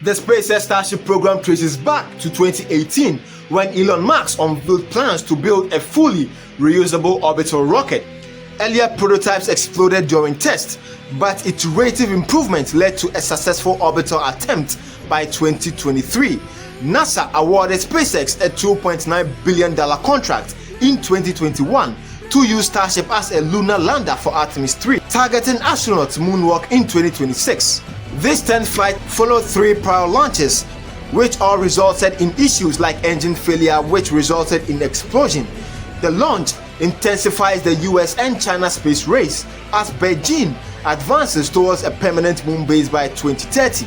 The SpaceX Starship program traces back to 2018 when Elon Musk unveiled plans to build a fully reusable orbital rocket. Earlier prototypes exploded during tests, but iterative improvement led to a successful orbital attempt by 2023. NASA awarded SpaceX a $2.9 billion contract in 2021 to use Starship as a lunar lander for Artemis 3, targeting astronauts moonwalk in 2026. This 10th flight followed 3 prior launches, which all resulted in issues like engine failure, which resulted in explosion. The launch intensifies the US and China space race as Beijing advances towards a permanent moon base by 2030.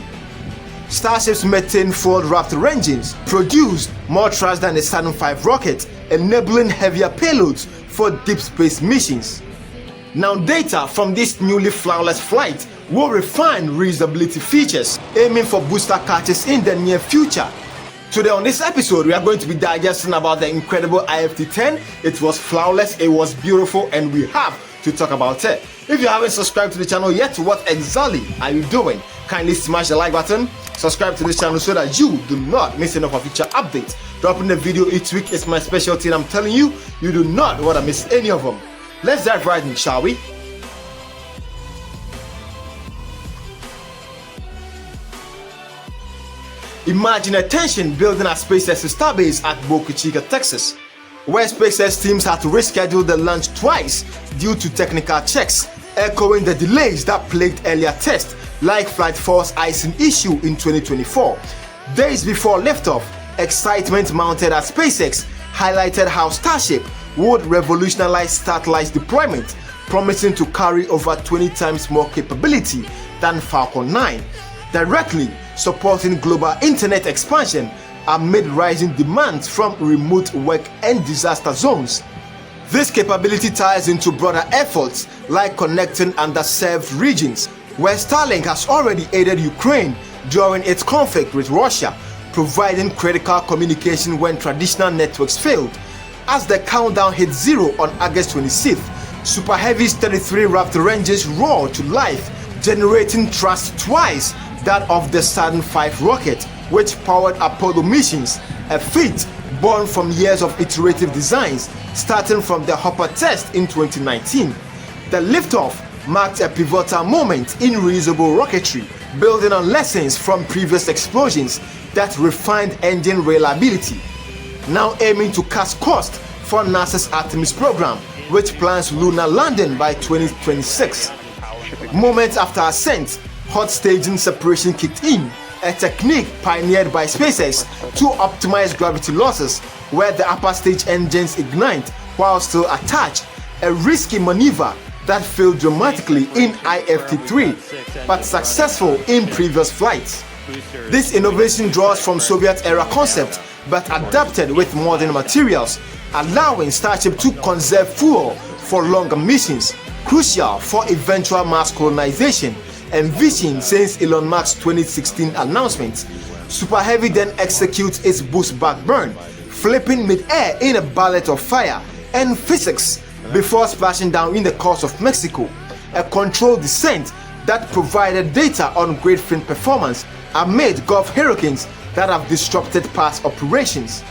Starship's methane-fueled Raptor engines produced more thrust than the Saturn V rocket, enabling heavier payloads for deep space missions. Now, data from this newly flowerless flight will refine reusability features, aiming for booster catches in the near future. Today on this episode, we are going to be digesting about the incredible IFT-10. It was flawless, it was beautiful, and we have to talk about it. If you haven't subscribed to the channel yet, what exactly are you doing? Kindly smash the like button, subscribe to this channel so that you do not miss any of our future updates. Dropping the video each week is my specialty, and I'm telling you, you do not want to miss any of them. Let's dive right in, shall we? Imagine a tension building at SpaceX Starbase at Boca Chica, Texas, where SpaceX teams had to reschedule the launch twice due to technical checks, echoing the delays that plagued earlier tests, like Flight 4's icing issue in 2024. Days before liftoff, excitement mounted at SpaceX highlighted how Starship would revolutionize satellite deployment, promising to carry over 20 times more capability than Falcon 9, directly supporting global internet expansion amid rising demands from remote work and disaster zones. This capability ties into broader efforts like connecting underserved regions, where Starlink has already aided Ukraine during its conflict with Russia, providing critical communication when traditional networks failed. As the countdown hit zero on August 26th, Super Heavy's 33 Raptor engines roared to life, generating thrust twice that of the Saturn V rocket, which powered Apollo missions, a feat born from years of iterative designs, starting from the Hopper test in 2019. The liftoff marked a pivotal moment in reusable rocketry, building on lessons from previous explosions that refined engine reliability. Now aiming to cut costs for NASA's Artemis program, which plans lunar landing by 2026. Moments after ascent, hot staging separation kicked in, a technique pioneered by SpaceX to optimize gravity losses, where the upper stage engines ignite while still attached, a risky maneuver that failed dramatically in IFT-3, but successful in previous flights. This innovation draws from Soviet-era concept, but adapted with modern materials, allowing Starship to conserve fuel for longer missions, crucial for eventual Mars colonization, envisioned since Elon Musk's 2016 announcement. Super Heavy then executes its boost back burn, flipping mid-air in a ballet of fire and physics before splashing down in the Gulf of Mexico, a controlled descent that provided data on great fin performance amid Gulf hurricanes that have disrupted past operations.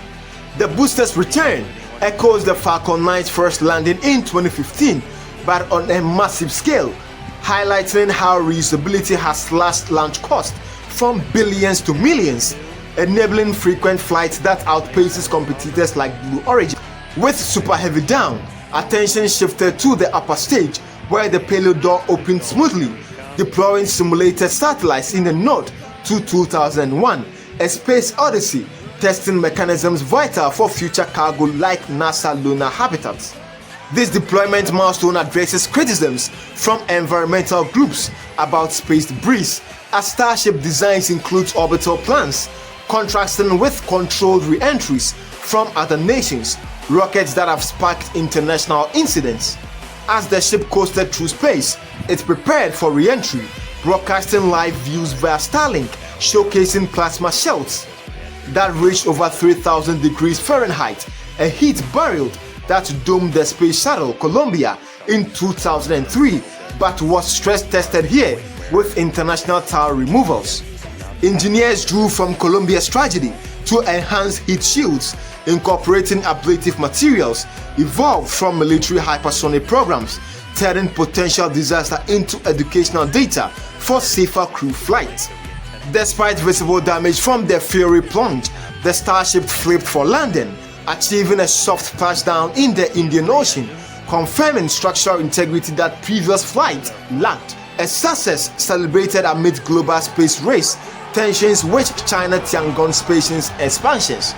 The booster's return echoes the Falcon 9's first landing in 2015, but on a massive scale, highlighting how reusability has slashed launch costs from billions to millions, enabling frequent flights that outpaces competitors like Blue Origin. With Super Heavy down, attention shifted to the upper stage, where the payload door opened smoothly, deploying simulated satellites in the node to 2001, a space odyssey, testing mechanisms vital for future cargo like NASA lunar habitats. This deployment milestone addresses criticisms from environmental groups about space debris, as Starship designs includes orbital plans, contrasting with controlled re-entries from other nations, rockets that have sparked international incidents. As the ship coasted through space, it prepared for re-entry, broadcasting live views via Starlink, showcasing plasma shells that reached over 3,000 degrees Fahrenheit, a heat barrier that doomed the space shuttle Columbia in 2003, but was stress tested here with international tower removals. Engineers drew from Columbia's tragedy to enhance heat shields, incorporating ablative materials evolved from military hypersonic programs, turning potential disaster into educational data for safer crew flight. Despite visible damage from the Fury plunge, the Starship flipped for landing, achieving a soft splashdown in the Indian Ocean, confirming structural integrity that previous flight lacked. A success celebrated amid global space race tensions which China Tiangong space's expansions.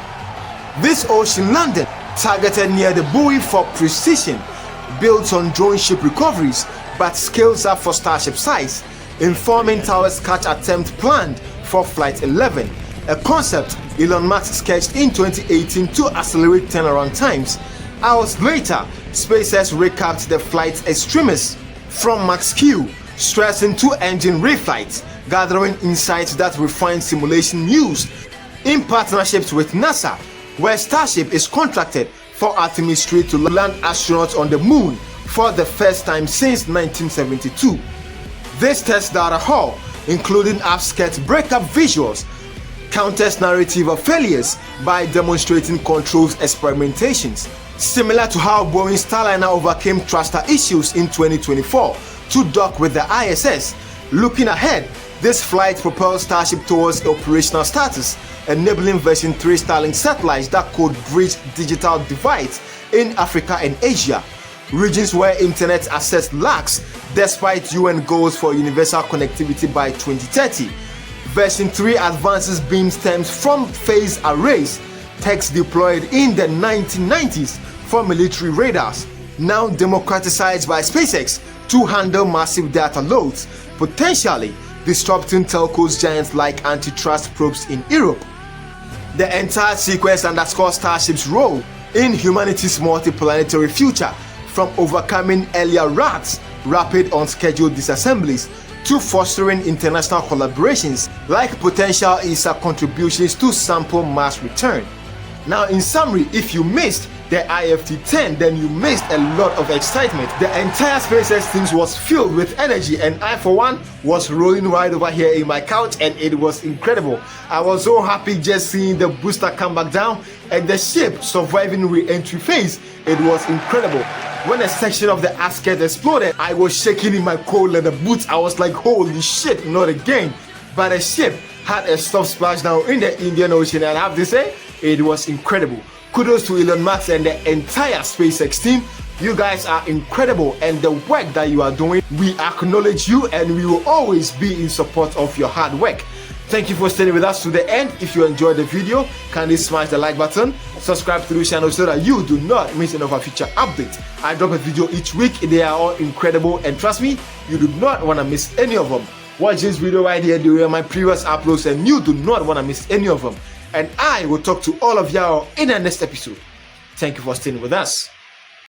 This ocean landing, targeted near the buoy for precision, built on drone ship recoveries but scales up for Starship size, informing Tower's catch attempt planned for Flight 11, a concept Elon Musk sketched in 2018 to accelerate turnaround times. Hours later, SpaceX recapped the flight's extremis from Max Q, stressing two-engine reflights, gathering insights that refine simulation used in partnerships with NASA, where Starship is contracted for Artemis 3 to land astronauts on the moon for the first time since 1972. This test data haul, including upskirt breakup visuals, counters narrative of failures by demonstrating controls experimentations, similar to how Boeing's Starliner overcame thruster issues in 2024 to dock with the ISS. Looking ahead, this flight propels Starship towards operational status, enabling version 3 Starlink satellites that could bridge digital divides in Africa and Asia, regions where internet access lacks despite UN goals for universal connectivity by 2030. Version 3 advances beam stems from phased arrays, techs deployed in the 1990s for military radars, now democratized by SpaceX to handle massive data loads, potentially disrupting telcos giants like antitrust probes in Europe. The entire sequence underscores Starship's role in humanity's multiplanetary future, from overcoming earlier rapid unscheduled disassemblies, to fostering international collaborations like potential ESA contributions to sample mass return. Now, in summary, if you missed the IFT-10, then you missed a lot of excitement. The entire SpaceX team was filled with energy, and I, for one, was rolling right over here in my couch, and it was incredible. I was so happy just seeing the booster come back down and the ship surviving re-entry phase. It was incredible. When a section of the asket exploded, I was shaking in my cold leather boots. I was like, holy shit, not again. But the ship had a soft splashdown in the Indian Ocean, and I have to say, it was incredible. Kudos to Elon Musk and the entire SpaceX team. You guys are incredible, and the work that you are doing, we acknowledge you, and we will always be in support of your hard work. Thank you for staying with us to the end. If you enjoyed the video, kindly smash the like button, subscribe to the channel so that you do not miss any of our future updates. I drop a video each week. They are all incredible, and trust me, you do not want to miss any of them. Watch this video right here. They were my previous uploads, and you do not want to miss any of them. And I will talk to all of y'all in the next episode. Thank you for staying with us.